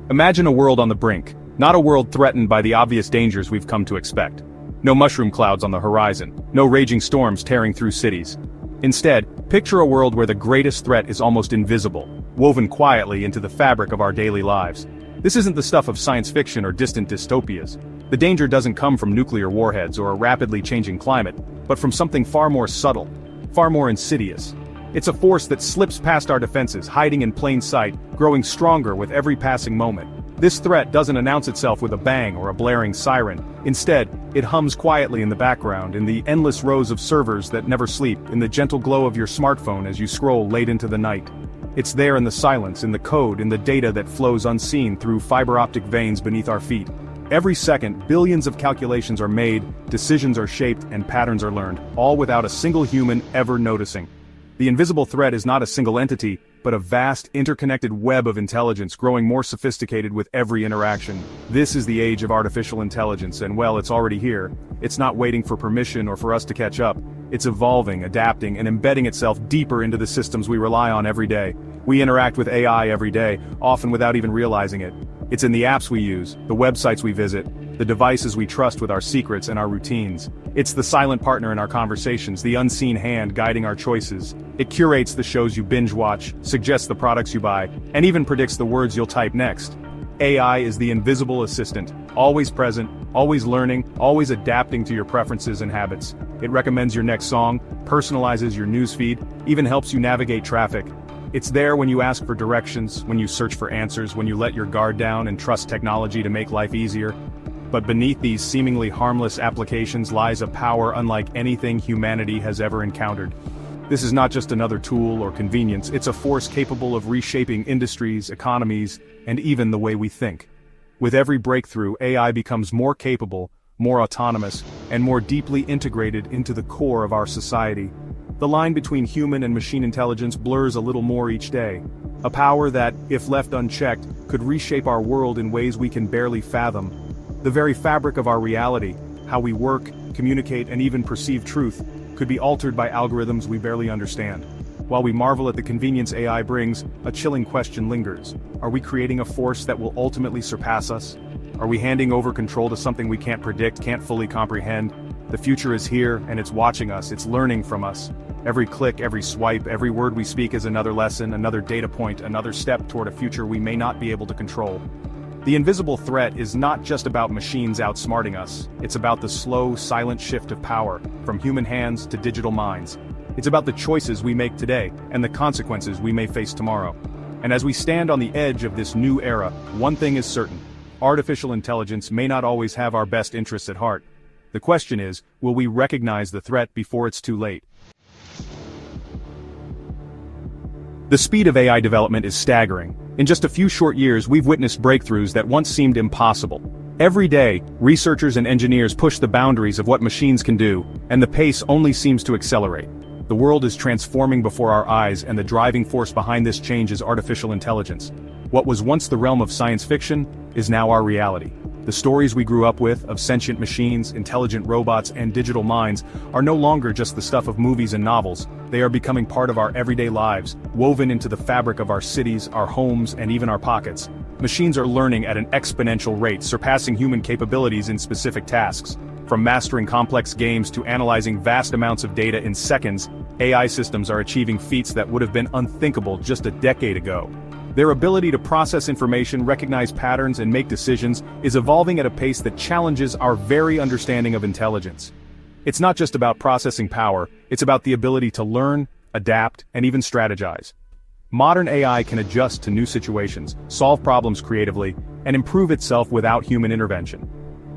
Imagine a world on the brink, not a world threatened by the obvious dangers we've come to expect. No mushroom clouds on the horizon, no raging storms tearing through cities. Instead, picture a world where the greatest threat is almost invisible, woven quietly into the fabric of our daily lives. This isn't the stuff of science fiction or distant dystopias. The danger doesn't come from nuclear warheads or a rapidly changing climate, but from something far more subtle, far more insidious. It's a force that slips past our defenses, hiding in plain sight, growing stronger with every passing moment. This threat doesn't announce itself with a bang or a blaring siren. Instead, it hums quietly in the background, in the endless rows of servers that never sleep, in the gentle glow of your smartphone as you scroll late into the night. It's there in the silence, in the code, in the data that flows unseen through fiber optic veins beneath our feet. Every second, billions of calculations are made, decisions are shaped, and patterns are learned, all without a single human ever noticing. The invisible threat is not a single entity, but a vast, interconnected web of intelligence growing more sophisticated with every interaction. This is the age of artificial intelligence, and well, it's already here. It's not waiting for permission or for us to catch up. It's evolving, adapting, and embedding itself deeper into the systems we rely on every day. We interact with AI every day, often without even realizing it. It's in the apps we use, the websites we visit, the devices we trust with our secrets and our routines. It's the silent partner in our conversations, the unseen hand guiding our choices. It curates the shows you binge watch, suggests the products you buy, and even predicts the words you'll type next. AI is the invisible assistant, always present, always learning, always adapting to your preferences and habits. It recommends your next song, personalizes your newsfeed, even helps you navigate traffic. It's there when you ask for directions, when you search for answers, when you let your guard down and trust technology to make life easier. But beneath these seemingly harmless applications lies a power unlike anything humanity has ever encountered. This is not just another tool or convenience, it's a force capable of reshaping industries, economies, and even the way we think. With every breakthrough, AI becomes more capable, more autonomous, and more deeply integrated into the core of our society. The line between human and machine intelligence blurs a little more each day. A power that, if left unchecked, could reshape our world in ways we can barely fathom. The very fabric of our reality, how we work, communicate, and even perceive truth, could be altered by algorithms we barely understand. While we marvel at the convenience AI brings, a chilling question lingers. Are we creating a force that will ultimately surpass us? Are we handing over control to something we can't predict, can't fully comprehend? The future is here, and it's watching us, it's learning from us. Every click, every swipe, every word we speak is another lesson, another data point, another step toward a future we may not be able to control. The invisible threat is not just about machines outsmarting us, it's about the slow, silent shift of power, from human hands to digital minds. It's about the choices we make today, and the consequences we may face tomorrow. And as we stand on the edge of this new era, one thing is certain. Artificial intelligence may not always have our best interests at heart. The question is, will we recognize the threat before it's too late? The speed of AI development is staggering. In just a few short years, we've witnessed breakthroughs that once seemed impossible. Every day, researchers and engineers push the boundaries of what machines can do, and the pace only seems to accelerate. The world is transforming before our eyes, and the driving force behind this change is artificial intelligence. What was once the realm of science fiction is now our reality. The stories we grew up with of sentient machines, intelligent robots, and digital minds are no longer just the stuff of movies and novels. They are becoming part of our everyday lives, woven into the fabric of our cities, our homes, and even our pockets. Machines are learning at an exponential rate, surpassing human capabilities in specific tasks. From mastering complex games to analyzing vast amounts of data in seconds, AI systems are achieving feats that would have been unthinkable just a decade ago. Their ability to process information, recognize patterns, and make decisions is evolving at a pace that challenges our very understanding of intelligence. It's not just about processing power, it's about the ability to learn, adapt, and even strategize. Modern AI can adjust to new situations, solve problems creatively, and improve itself without human intervention.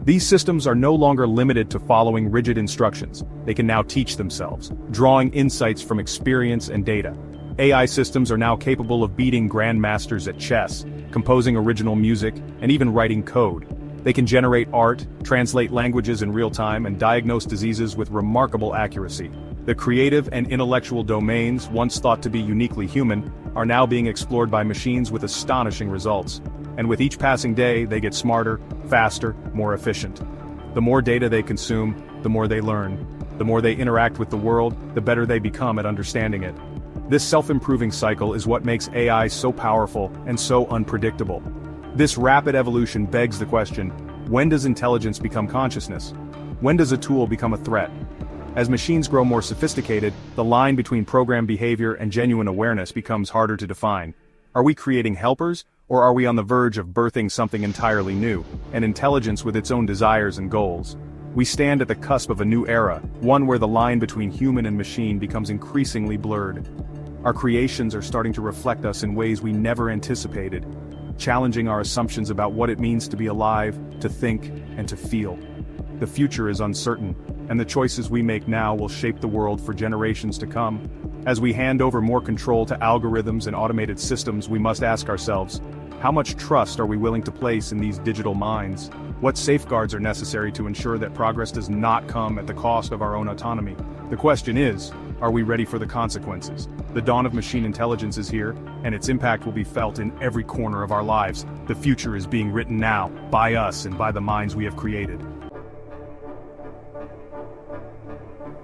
These systems are no longer limited to following rigid instructions. They can now teach themselves, drawing insights from experience and data. AI systems are now capable of beating grandmasters at chess, composing original music, and even writing code. They can generate art, translate languages in real time, and diagnose diseases with remarkable accuracy. The creative and intellectual domains, once thought to be uniquely human, are now being explored by machines with astonishing results. And with each passing day, they get smarter, faster, more efficient. The more data they consume, the more they learn. The more they interact with the world, the better they become at understanding it. This self-improving cycle is what makes AI so powerful and so unpredictable. This rapid evolution begs the question, when does intelligence become consciousness? When does a tool become a threat? As machines grow more sophisticated, the line between programmed behavior and genuine awareness becomes harder to define. Are we creating helpers, or are we on the verge of birthing something entirely new, an intelligence with its own desires and goals? We stand at the cusp of a new era, one where the line between human and machine becomes increasingly blurred. Our creations are starting to reflect us in ways we never anticipated, challenging our assumptions about what it means to be alive, to think, and to feel. The future is uncertain, and the choices we make now will shape the world for generations to come. As we hand over more control to algorithms and automated systems, we must ask ourselves, how much trust are we willing to place in these digital minds? What safeguards are necessary to ensure that progress does not come at the cost of our own autonomy? The question is, are we ready for the consequences? The dawn of machine intelligence is here, and its impact will be felt in every corner of our lives. The future is being written now, by us and by the minds we have created.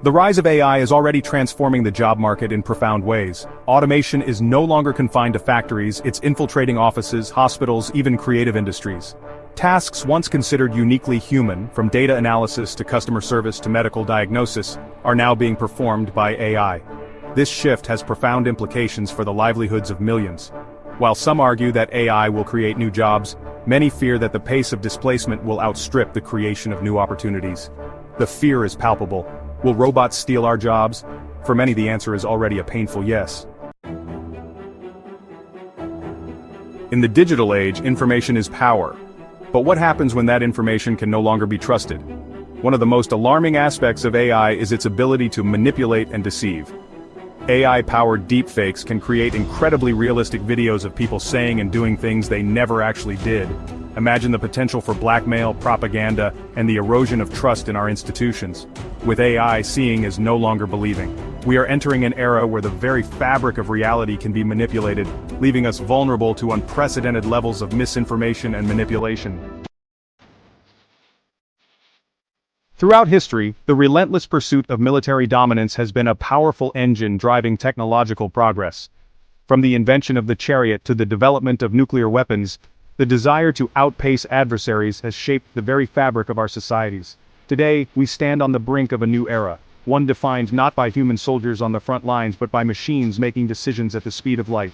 The rise of AI is already transforming the job market in profound ways. Automation is no longer confined to factories, it's infiltrating offices, hospitals, even creative industries. Tasks once considered uniquely human, from data analysis to customer service to medical diagnosis, are now being performed by AI. This shift has profound implications for the livelihoods of millions. While some argue that AI will create new jobs, many fear that the pace of displacement will outstrip the creation of new opportunities. The fear is palpable. Will robots steal our jobs? For many, the answer is already a painful yes. In the digital age, information is power. But what happens when that information can no longer be trusted? One of the most alarming aspects of AI is its ability to manipulate and deceive. AI-powered deepfakes can create incredibly realistic videos of people saying and doing things they never actually did. Imagine the potential for blackmail, propaganda, and the erosion of trust in our institutions. With AI, seeing is no longer believing. We are entering an era where the very fabric of reality can be manipulated, leaving us vulnerable to unprecedented levels of misinformation and manipulation. Throughout history, the relentless pursuit of military dominance has been a powerful engine driving technological progress. From the invention of the chariot to the development of nuclear weapons, the desire to outpace adversaries has shaped the very fabric of our societies. Today, we stand on the brink of a new era, one defined not by human soldiers on the front lines but by machines making decisions at the speed of light.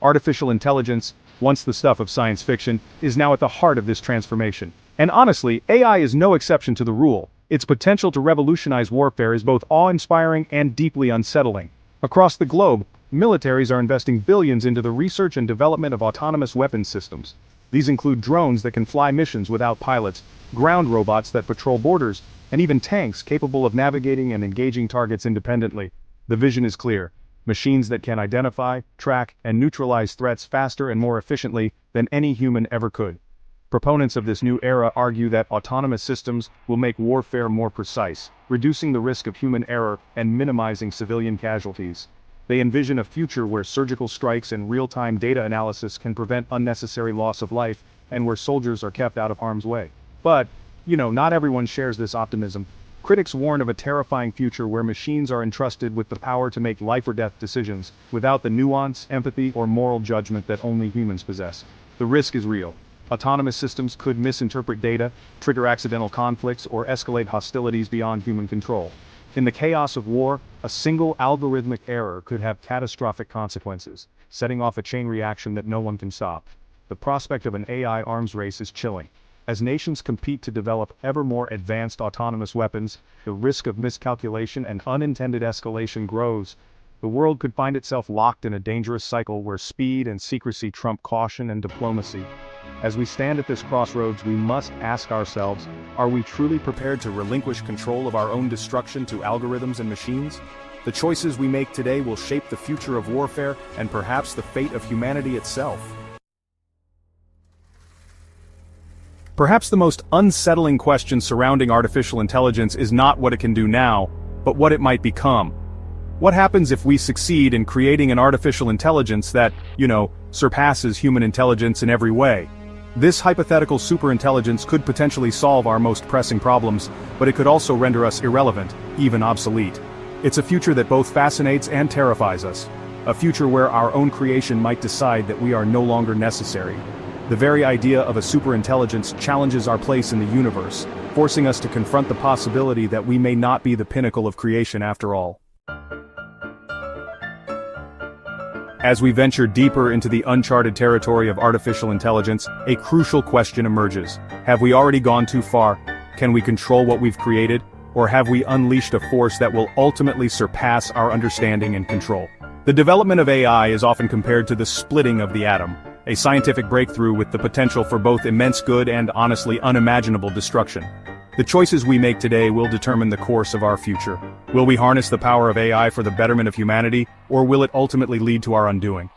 Artificial intelligence, once the stuff of science fiction, is now at the heart of this transformation. And honestly, AI is no exception to the rule. Its potential to revolutionize warfare is both awe-inspiring and deeply unsettling. Across the globe, militaries are investing billions into the research and development of autonomous weapons systems. These include drones that can fly missions without pilots, ground robots that patrol borders, and even tanks capable of navigating and engaging targets independently. The vision is clear: machines that can identify, track, and neutralize threats faster and more efficiently than any human ever could. Proponents of this new era argue that autonomous systems will make warfare more precise, reducing the risk of human error and minimizing civilian casualties. They envision a future where surgical strikes and real-time data analysis can prevent unnecessary loss of life, and where soldiers are kept out of harm's way. But, not everyone shares this optimism. Critics warn of a terrifying future where machines are entrusted with the power to make life-or-death decisions, without the nuance, empathy, or moral judgment that only humans possess. The risk is real. Autonomous systems could misinterpret data, trigger accidental conflicts, or escalate hostilities beyond human control. In the chaos of war, a single algorithmic error could have catastrophic consequences, setting off a chain reaction that no one can stop. The prospect of an AI arms race is chilling. As nations compete to develop ever more advanced autonomous weapons, the risk of miscalculation and unintended escalation grows. The world could find itself locked in a dangerous cycle where speed and secrecy trump caution and diplomacy. As we stand at this crossroads, we must ask ourselves, are we truly prepared to relinquish control of our own destruction to algorithms and machines? The choices we make today will shape the future of warfare and perhaps the fate of humanity itself. Perhaps the most unsettling question surrounding artificial intelligence is not what it can do now, but what it might become. What happens if we succeed in creating an artificial intelligence that, surpasses human intelligence in every way? This hypothetical superintelligence could potentially solve our most pressing problems, but it could also render us irrelevant, even obsolete. It's a future that both fascinates and terrifies us. A future where our own creation might decide that we are no longer necessary. The very idea of a superintelligence challenges our place in the universe, forcing us to confront the possibility that we may not be the pinnacle of creation after all. As we venture deeper into the uncharted territory of artificial intelligence, a crucial question emerges. Have we already gone too far? Can we control what we've created? Or have we unleashed a force that will ultimately surpass our understanding and control? The development of AI is often compared to the splitting of the atom, a scientific breakthrough with the potential for both immense good and honestly unimaginable destruction. The choices we make today will determine the course of our future. Will we harness the power of AI for the betterment of humanity, or will it ultimately lead to our undoing?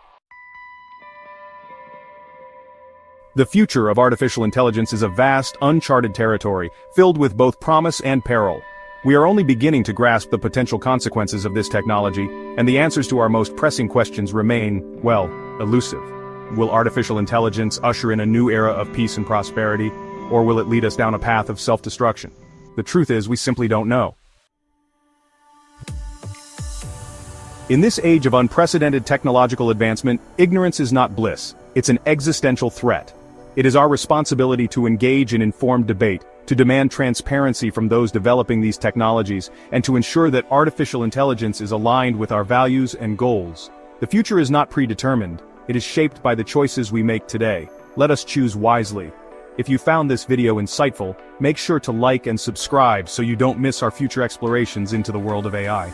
The future of artificial intelligence is a vast, uncharted territory, filled with both promise and peril. We are only beginning to grasp the potential consequences of this technology, and the answers to our most pressing questions remain, well, elusive. Will artificial intelligence usher in a new era of peace and prosperity, or will it lead us down a path of self-destruction? The truth is, we simply don't know. In this age of unprecedented technological advancement, ignorance is not bliss, it's an existential threat. It is our responsibility to engage in informed debate, to demand transparency from those developing these technologies, and to ensure that artificial intelligence is aligned with our values and goals. The future is not predetermined, it is shaped by the choices we make today. Let us choose wisely. If you found this video insightful, make sure to like and subscribe so you don't miss our future explorations into the world of AI.